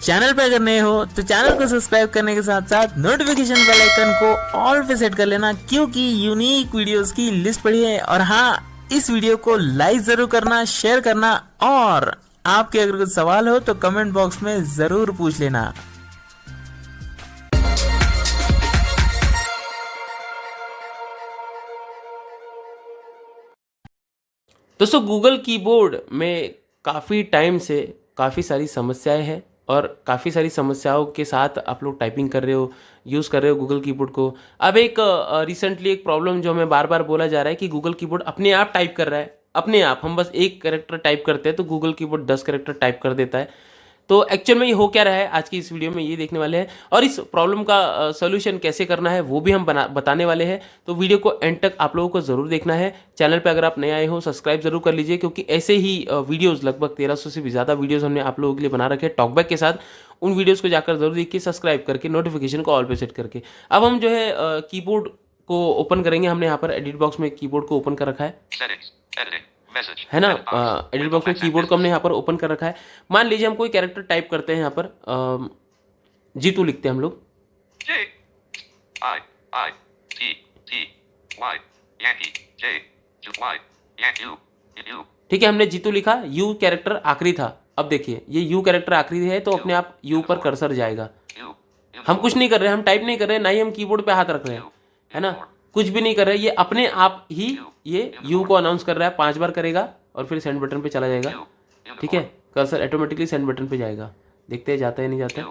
Channel पे अगर नए हो तो चैनल को सब्सक्राइब करने के साथ साथ नोटिफिकेशन बेल आइकन को ऑल पे सेट कर लेना, क्योंकि यूनिक वीडियोस की लिस्ट पड़ी है। और हाँ, इस वीडियो को लाइक जरूर करना, शेयर करना, और आपके अगर कुछ सवाल हो तो कमेंट बॉक्स में जरूर पूछ लेना। दोस्तों, गूगल कीबोर्ड में काफ़ी टाइम से काफ़ी सारी समस्याएं हैं और काफ़ी सारी समस्याओं के साथ आप लोग टाइपिंग कर रहे हो, यूज़ कर रहे हो गूगल कीबोर्ड को। अब एक रिसेंटली एक प्रॉब्लम जो हमें बार बार बोला जा रहा है कि गूगल कीबोर्ड अपने आप टाइप कर रहा है, अपने आप। हम बस एक कैरेक्टर टाइप करते हैं तो गूगल कीबोर्ड 10 कैरेक्टर टाइप कर देता है। तो एक्चुअल में ये हो क्या रहा है, आज की इस वीडियो में ये देखने वाले हैं, और इस प्रॉब्लम का सोल्यूशन कैसे करना है वो भी हम बताने वाले हैं। तो वीडियो को एंड तक आप लोगों को ज़रूर देखना है। चैनल पे अगर आप नए आए हो सब्सक्राइब जरूर कर लीजिए, क्योंकि ऐसे ही वीडियोस लगभग 1300 से भी ज़्यादा वीडियोस हमने आप लोगों के लिए बना रखे हैं टॉकबैक के साथ। उन वीडियोज़ को जाकर जरूर देखिए, सब्सक्राइब करके नोटिफिकेशन को ऑल पे सेट करके। अब हम जो है कीबोर्ड को ओपन करेंगे। हमने यहाँ पर एडिट बॉक्स में कीबोर्ड को ओपन कर रखा है ना। एडिट बॉक्स में कीबोर्ड को हमने यहाँ पर ओपन कर रखा है। मान लीजिए हम कोई कैरेक्टर टाइप करते हैं, यहाँ पर जीतू लिखते हैं हम लोग। ठीक है, हमने जीतू लिखा, यू कैरेक्टर आखिरी था। अब देखिए ये यू कैरेक्टर आखिरी है तो अपने आप यू पर कर्सर जाएगा। हम कुछ नहीं कर रहे, हम टाइप नहीं कर रहे, ना ही हम कीबोर्ड पे हाथ रख रहे हैं, है ना, कुछ भी नहीं कर रहे। ये अपने आप ही ये यू को अनाउंस कर रहा है। 5 बार करेगा और फिर सेंड बटन पे चला जाएगा। ठीक है, कर्सर ऑटोमेटिकली सेंड बटन पे जाएगा। देखते हैं जाता है नहीं जाता है।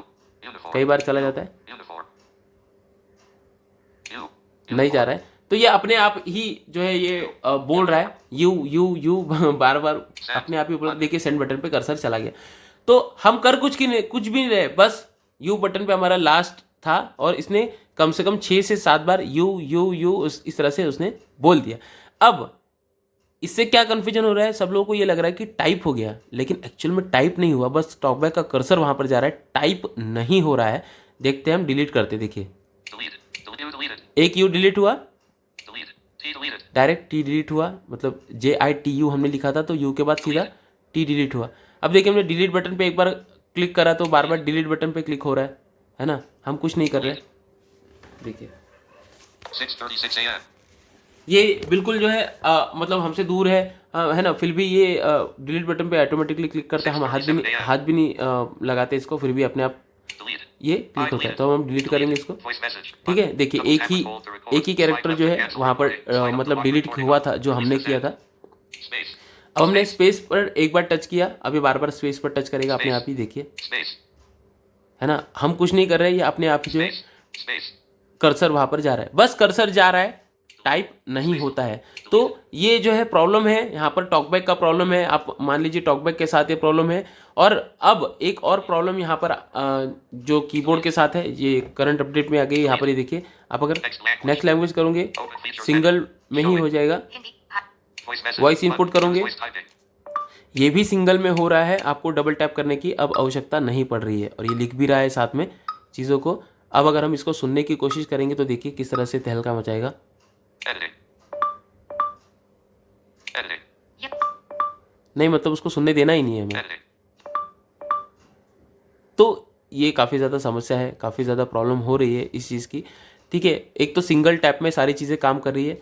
कई बार चला जाता है, नहीं जा रहा है, तो ये अपने आप ही जो है ये बोल रहा है यू यू यू बार बार अपने आप ही बोल। देखिए सेंड बटन पे कर्सर चला गया। तो हम कर कुछ भी नहीं रहे, बस यू बटन पे हमारा लास्ट था और इसने कम से कम 6 से 7 बार यू यू यू इस तरह से उसने बोल दिया। अब इससे क्या कन्फ्यूजन हो रहा है, सब लोगों को ये लग रहा है कि टाइप हो गया, लेकिन एक्चुअल में टाइप नहीं हुआ, बस टॉकबैक का कर्सर वहां पर जा रहा है, टाइप नहीं हो रहा है। देखते हैं, हम डिलीट करते, देखिए एक यू डिलीट हुआ, डायरेक्ट टी डिलीट हुआ, मतलब JITU हमने लिखा था तो यू के बाद सीधा टी डिलीट हुआ। अब देखिए हमने डिलीट बटन पे एक बार क्लिक करा तो बार बार डिलीट बटन पे क्लिक हो रहा है ना। हम कुछ नहीं कर रहे। देखिए 6:36 AM. ये बिल्कुल जो है मतलब हमसे दूर है ना, फिर भी ये डिलीट बटन पे ऑटोमेटिकली क्लिक करते हैं। हम हाथ भी नहीं लगाते इसको, फिर भी अपने आप ये क्लिक होता है। तो हम डिलीट करेंगे इसको। ठीक है, देखिए एक ही कैरेक्टर जो है वहाँ पर मतलब डिलीट हुआ था जो हमने किया था। अब हमने स्पेस पर एक बार टच किया, अभी बार बार स्पेस पर टच करेगा अपने आप ही, देखिए, है ना। हम कुछ नहीं कर रहे, ये अपने आप ही जो है कर्सर वहाँ पर जा रहा है, बस कर्सर जा रहा है, टाइप नहीं होता है। तो ये जो है प्रॉब्लम है, यहाँ पर टॉकबैक का प्रॉब्लम है। आप मान लीजिए टॉकबैक के साथ ये प्रॉब्लम है। और अब एक और प्रॉब्लम यहाँ पर जो कीबोर्ड के साथ है, ये करंट अपडेट में आ गई। यहाँ पर ये देखिए, आप अगर नेक्स्ट लैंग्वेज करोगे सिंगल में ही हो जाएगा। वॉइस इनपुट करोगे, ये भी सिंगल में हो रहा है, आपको डबल टैप करने की अब आवश्यकता नहीं पड़ रही है, और ये लिख भी रहा है साथ में चीज़ों को। अब अगर हम इसको सुनने की कोशिश करेंगे तो देखिए किस तरह से तहलका मचाएगा। नहीं, मतलब उसको सुनने देना ही नहीं है हमें। तो ये काफ़ी ज़्यादा समस्या है, काफ़ी ज़्यादा प्रॉब्लम हो रही है इस चीज़ की। ठीक है, एक तो सिंगल टैप में सारी चीज़ें काम कर रही है,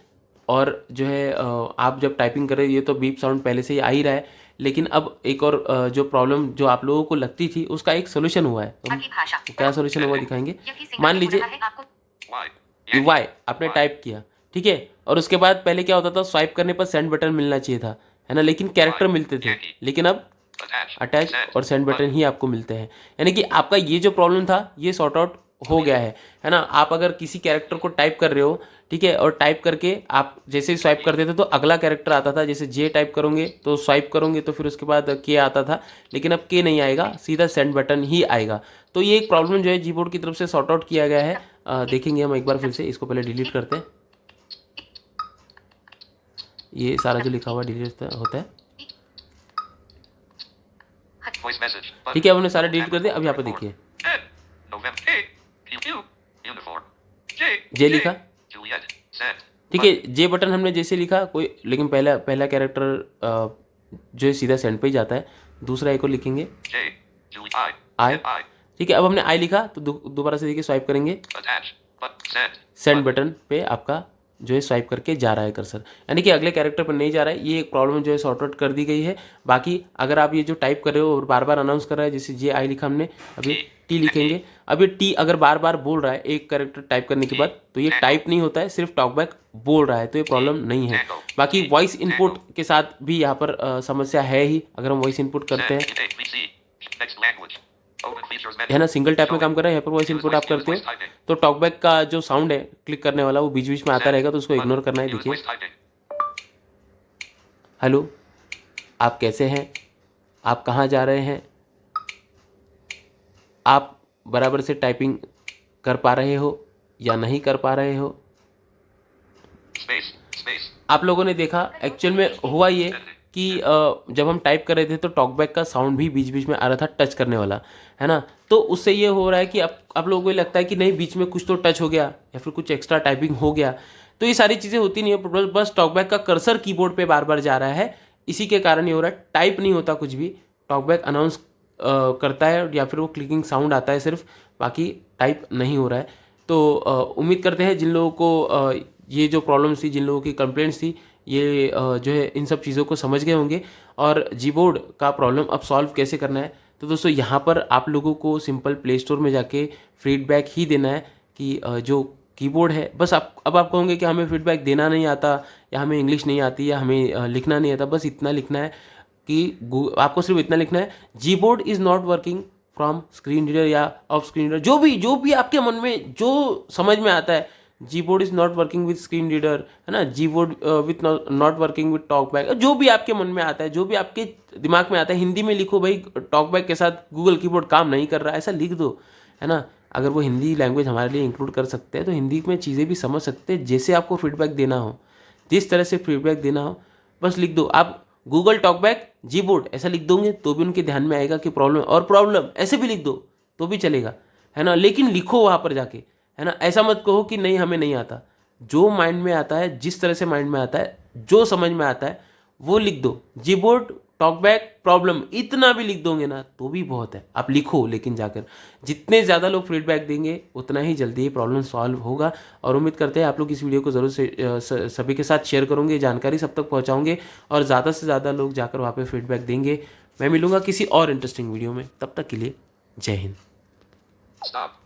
और जो है आप जब टाइपिंग कर रहे हो ये तो बीप साउंड पहले से ही आ ही रहा है। लेकिन अब एक और जो प्रॉब्लम जो आप लोगों को लगती थी उसका एक सोल्यूशन हुआ है। तो क्या सोल्यूशन हुआ दिखाएंगे। मान लीजिए वाई आपने टाइप किया, ठीक है, और उसके बाद पहले क्या होता था, स्वाइप करने पर सेंड बटन मिलना चाहिए था, है ना, लेकिन कैरेक्टर मिलते थे। लेकिन अब अटैच और सेंड बटन ही आपको मिलते हैं। यानी कि आपका ये जो प्रॉब्लम था ये सॉर्ट आउट हो गया है ना। आप अगर किसी कैरेक्टर को टाइप कर रहे हो, ठीक है, और टाइप करके आप जैसे ही स्वाइप करते थे तो अगला कैरेक्टर आता था, जैसे जे टाइप करोगे तो स्वाइप करोगे तो फिर उसके बाद के आता था, लेकिन अब के नहीं आएगा, सीधा सेंड बटन ही आएगा। तो ये एक प्रॉब्लम जो है जीबोर्ड की तरफ से सॉर्ट आउट किया गया है। देखेंगे हम एक बार फिर से, इसको पहले डिलीट करते हैं। ये सारा जो लिखा हुआ डिलीट होता है, ठीक है, हमने सारे डिलीट कर दिया। अब यहाँ पर देखिए जे लिखा, ठीक है, जे बटन हमने जैसे लिखा कोई, लेकिन पहला कैरेक्टर जो है सीधा सेंड पे ही जाता है। दूसरा एक और लिखेंगे आई, ठीक है, अब हमने आई लिखा तो दोबारा से देखिए स्वाइप करेंगे, Attach. But send. Send button पे आपका जो है स्वाइप करके जा रहा है कर्सर, यानी कि अगले कैरेक्टर पर नहीं जा रहा है। ये एक प्रॉब्लम जो है सॉर्ट आउट कर दी गई है। बाकी अगर आप ये जो टाइप कर रहे हो और बार बार अनाउंस कर रहा है, जैसे जे आई लिखा हमने, अभी टी लिखेंगे, अब ये टी अगर बार बार बोल रहा है एक कैरेक्टर टाइप करने के बाद, तो ये टाइप नहीं होता है, सिर्फ टॉकबैक बोल रहा है, तो ये प्रॉब्लम नहीं है। बाकी वॉइस इनपुट के साथ भी यहाँ पर समस्या है ही। अगर हम वॉइस इनपुट करते हैं, Send. Please see. Next language. Open features menu. है ना, सिंगल टैप में काम कर रहा है, यहाँ पर वॉइस इनपुट आप करते हो तो टॉकबैक का जो साउंड है क्लिक करने वाला वो बीच बीच में आता रहेगा, तो उसको इग्नोर करना है। Use देखिए, voice typing. हेलो, आप कैसे हैं, आप कहाँ जा रहे हैं, आप बराबर से टाइपिंग कर पा रहे हो या नहीं कर पा रहे हो। Space. Space. आप लोगों ने देखा एक्चुअल में हुआ ये कि जब हम टाइप कर रहे थे तो टॉकबैक का साउंड भी बीच बीच में आ रहा था, टच करने वाला, है ना। तो उससे ये हो रहा है कि अब आप लोगों को लगता है कि नहीं, बीच में कुछ तो टच हो गया या फिर कुछ एक्स्ट्रा टाइपिंग हो गया। तो ये सारी चीज़ें होती नहीं है, बस टॉकबैक का कर्सर कीबोर्ड पे बार बार जा रहा है, इसी के कारण ये हो रहा है। टाइप नहीं होता कुछ भी, टॉकबैक अनाउंस करता है या फिर वो क्लिकिंग साउंड आता है सिर्फ, बाकी टाइप नहीं हो रहा है। तो उम्मीद करते हैं जिन लोगों को ये जो प्रॉब्लम्स थी, जिन लोगों की कंप्लेंट्स थी, ये जो है इन सब चीज़ों को समझ गए होंगे और जीबोर्ड का प्रॉब्लम अब सॉल्व कैसे करना है। तो दोस्तों यहाँ पर आप लोगों को सिंपल प्ले स्टोर में जाके फीडबैक ही देना है कि जो कीबोर्ड है, बस अब आप कहोगे कि हमें फीडबैक देना नहीं आता या हमें इंग्लिश नहीं आती या हमें लिखना नहीं आता, बस इतना लिखना है कि आपको सिर्फ इतना लिखना है, Gboard is not working from screen reader या ऑफ स्क्रीन रीडर, जो भी आपके मन में जो समझ में आता है। Gboard is not working with screen reader, है ना, Gboard with not working with talkback, जो भी आपके मन में आता है, जो भी आपके दिमाग में आता है, हिंदी में लिखो भाई, टॉकबैक के साथ गूगल कीबोर्ड काम नहीं कर रहा है, ऐसा लिख दो, है ना। अगर वो हिंदी लैंग्वेज हमारे लिए इंक्लूड कर सकते हैं तो हिंदी में चीज़ें भी समझ सकते हैं। जैसे आपको फीडबैक देना हो, जिस तरह से फीडबैक देना हो, बस लिख दो। आप गूगल टॉकबैक जीबोर्ड ऐसा लिख दोगे तो भी उनके ध्यान में आएगा कि प्रॉब्लम, और प्रॉब्लम ऐसे भी लिख दो तो भी चलेगा, है ना, लेकिन लिखो वहाँ पर जाके, है ना। ऐसा मत कहो कि नहीं हमें नहीं आता, जो माइंड में आता है, जिस तरह से माइंड में आता है, जो समझ में आता है वो लिख दो। जीबोर्ड टॉकबैक प्रॉब्लम इतना भी लिख दोगे ना तो भी बहुत है, आप लिखो। लेकिन जाकर जितने ज़्यादा लोग फीडबैक देंगे उतना ही जल्दी ये प्रॉब्लम सॉल्व होगा। और उम्मीद करते हैं आप लोग इस वीडियो को ज़रूर से सभी के साथ शेयर करोगे, जानकारी सब तक पहुँचाओगे और ज़्यादा से ज़्यादा लोग जाकर वहाँ पर फीडबैक देंगे। मैं मिलूंगा किसी और इंटरेस्टिंग वीडियो में, तब तक के लिए जय हिंद। Stop.